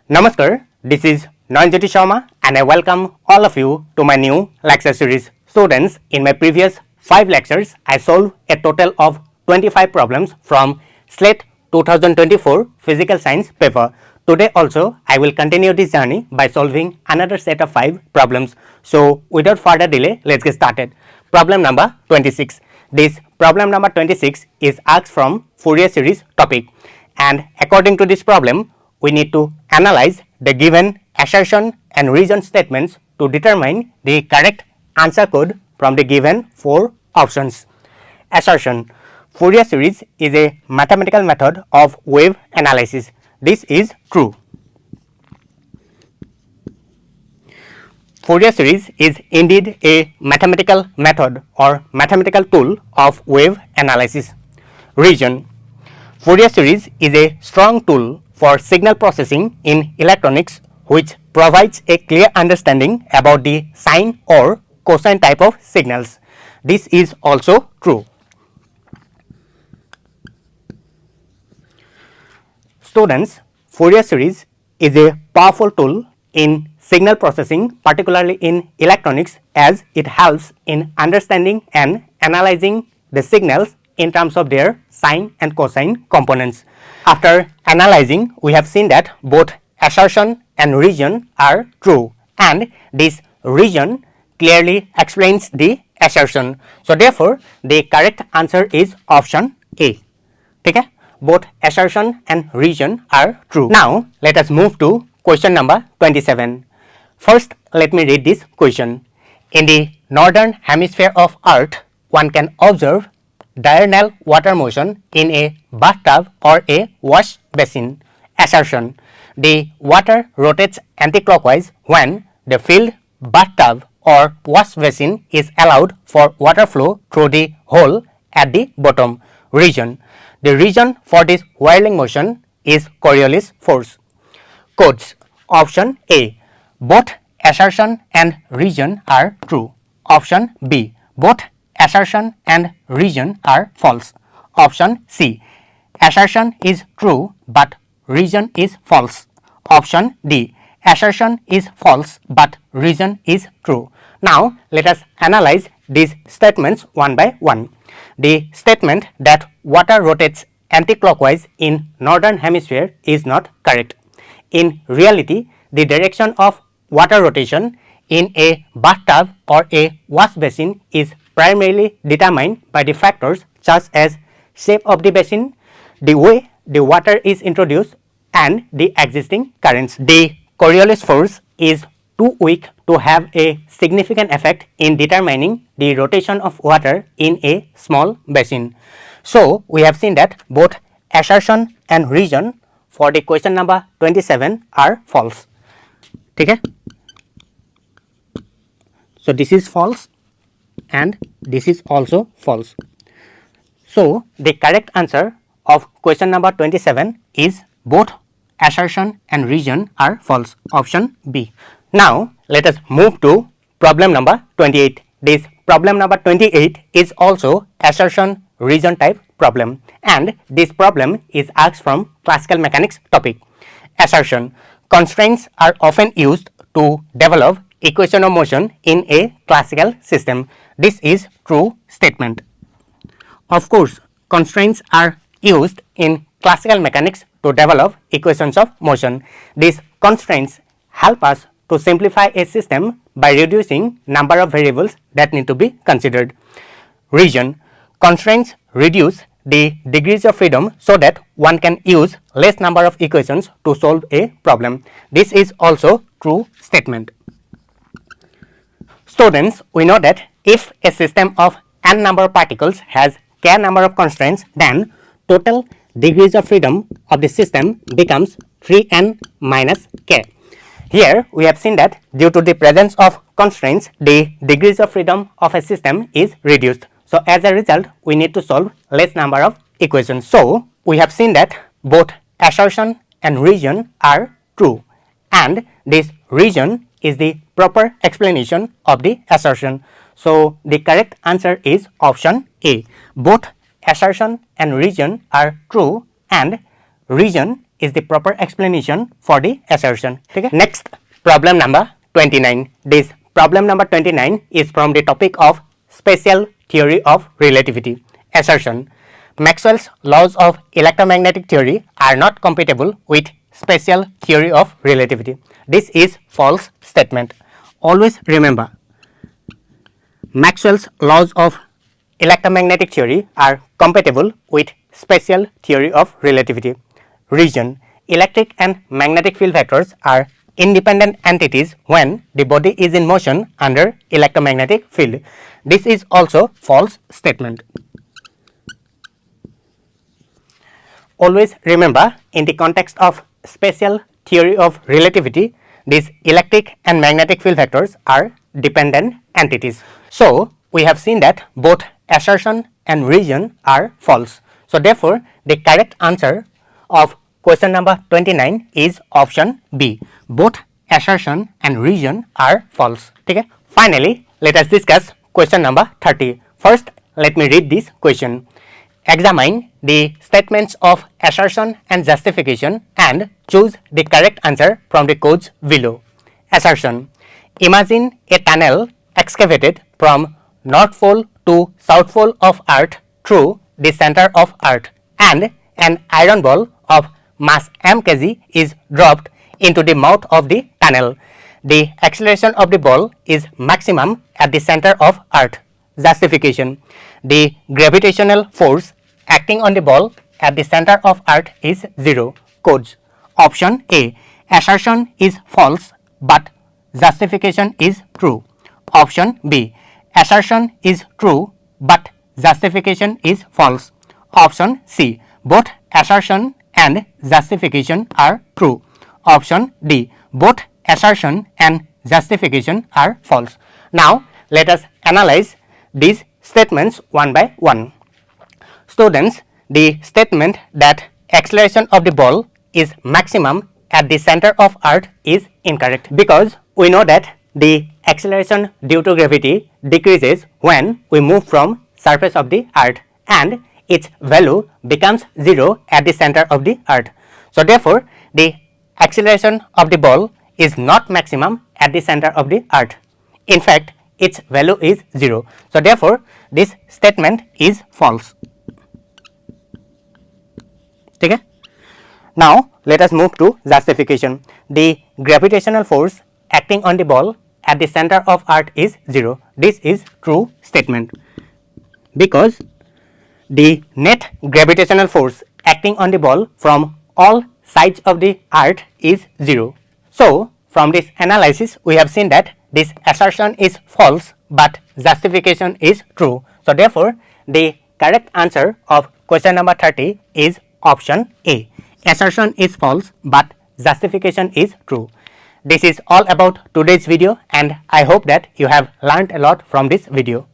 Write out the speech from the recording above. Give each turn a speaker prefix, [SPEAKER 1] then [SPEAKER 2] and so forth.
[SPEAKER 1] Namaskar, this is Nayan and I welcome all of you to my new lecture series. Students, in my previous 5 lectures, I solved a total of 25 problems from SLET 2024 Physical Science paper. Today also, I will continue this journey by solving another set of 5 problems. So, without further delay, let's get started. Problem number 26. This problem number 26 is asked from Fourier series topic, and according to this problem, we need to analyze the given assertion and reason statements to determine the correct answer code from the given 4 options. Assertion: Fourier series is a mathematical method of wave analysis. This is true. Fourier series is indeed a mathematical method or mathematical tool of wave analysis. Reason: Fourier series is a strong tool for signal processing in electronics which provides a clear understanding about the sine or cosine type of signals. This is also true. Students, Fourier series is a powerful tool in signal processing, particularly in electronics, as it helps in understanding and analyzing the signals in terms of their sine and cosine components. After analyzing, we have seen that both assertion and reason are true, and this reason clearly explains the assertion. So therefore, the correct answer is option A. Okay? Both assertion and reason are true. Now, let us move to question number 27. First, let me read this question. In the northern hemisphere of Earth, one can observe diurnal water motion in a bathtub or a wash basin. Assertion: the water rotates anticlockwise when the filled bathtub or wash basin is allowed for water flow through the hole at the bottom. Reason: the reason for this whirling motion is Coriolis force. Codes: option A, both assertion and reason are true. Option B, both assertion and reason are false. Option C, assertion is true but reason is false. Option D, assertion is false but reason is true. Now, let us analyze these statements one by one. The statement that water rotates anticlockwise in northern hemisphere is not correct. In reality, the direction of water rotation in a bathtub or a wash basin is primarily determined by the factors such as shape of the basin, the way the water is introduced, and the existing currents. The Coriolis force is too weak to have a significant effect in determining the rotation of water in a small basin. So, we have seen that both assertion and reason for the question number 27 are false. Okay? So, this is false and this is also false. So, the correct answer of question number 27 is both assertion and reason are false. Option B. Now, let us move to problem number 28. This problem number 28 is also assertion reason type problem, and this problem is asked from classical mechanics topic. Assertion: constraints are often used to develop equation of motion in a classical system. This is true statement. Of course, constraints are used in classical mechanics to develop equations of motion. These constraints help us to simplify a system by reducing number of variables that need to be considered. Reason: constraints reduce the degrees of freedom so that one can use less number of equations to solve a problem. This is also true statement. Students, we know that if a system of n number of particles has k number of constraints, then total degrees of freedom of the system becomes 3n minus k. Here we have seen that due to the presence of constraints, the degrees of freedom of a system is reduced. So, as a result, we need to solve less number of equations. So, we have seen that both assertion and reason are true, and this reason is the proper explanation of the assertion. So, the correct answer is option A. Both assertion and reason are true, and reason is the proper explanation for the assertion. Okay? Next, problem number 29. This problem number 29 is from the topic of special theory of relativity. Assertion: Maxwell's laws of electromagnetic theory are not compatible with special theory of relativity. This is false statement. Always remember, Maxwell's laws of electromagnetic theory are compatible with special theory of relativity. Reason: electric and magnetic field vectors are independent entities when the body is in motion under electromagnetic field. This is also false statement. Always remember, in the context of special theory of relativity, these electric and magnetic field vectors are dependent entities. So, we have seen that both assertion and reason are false. So, therefore, the correct answer of question number 29 is option B. Both assertion and reason are false. Okay? Finally, let us discuss question number 30. First, let me read this question. Examine the statements of assertion and justification and choose the correct answer from the codes below. Assertion: imagine a tunnel excavated from North Pole to South Pole of Earth through the center of Earth, and an iron ball of mass m kg is dropped into the mouth of the tunnel. The acceleration of the ball is maximum at the center of Earth. Justification: the gravitational force acting on the ball at the center of Earth is 0. Codes: option A, assertion is false but justification is true. Option B, assertion is true but justification is false. Option C, both assertion and justification are true. Option D, both assertion and justification are false. Now, let us analyze these statements one by one. Students, the statement that acceleration of the ball is maximum at the center of Earth is incorrect, because we know that the acceleration due to gravity decreases when we move from surface of the Earth, and its value becomes 0 at the center of the Earth. So, therefore, the acceleration of the ball is not maximum at the center of the Earth. In fact, its value is 0. So, therefore, this statement is false. Okay? Now, let us move to justification. The gravitational force acting on the ball at the center of Earth is 0. This is true statement, because the net gravitational force acting on the ball from all sides of the Earth is 0. So, from this analysis, we have seen that this assertion is false but justification is true. So, therefore, the correct answer of question number 30 is option A. Assertion is false but justification is true. This is all about today's video, and I hope that you have learned a lot from this video.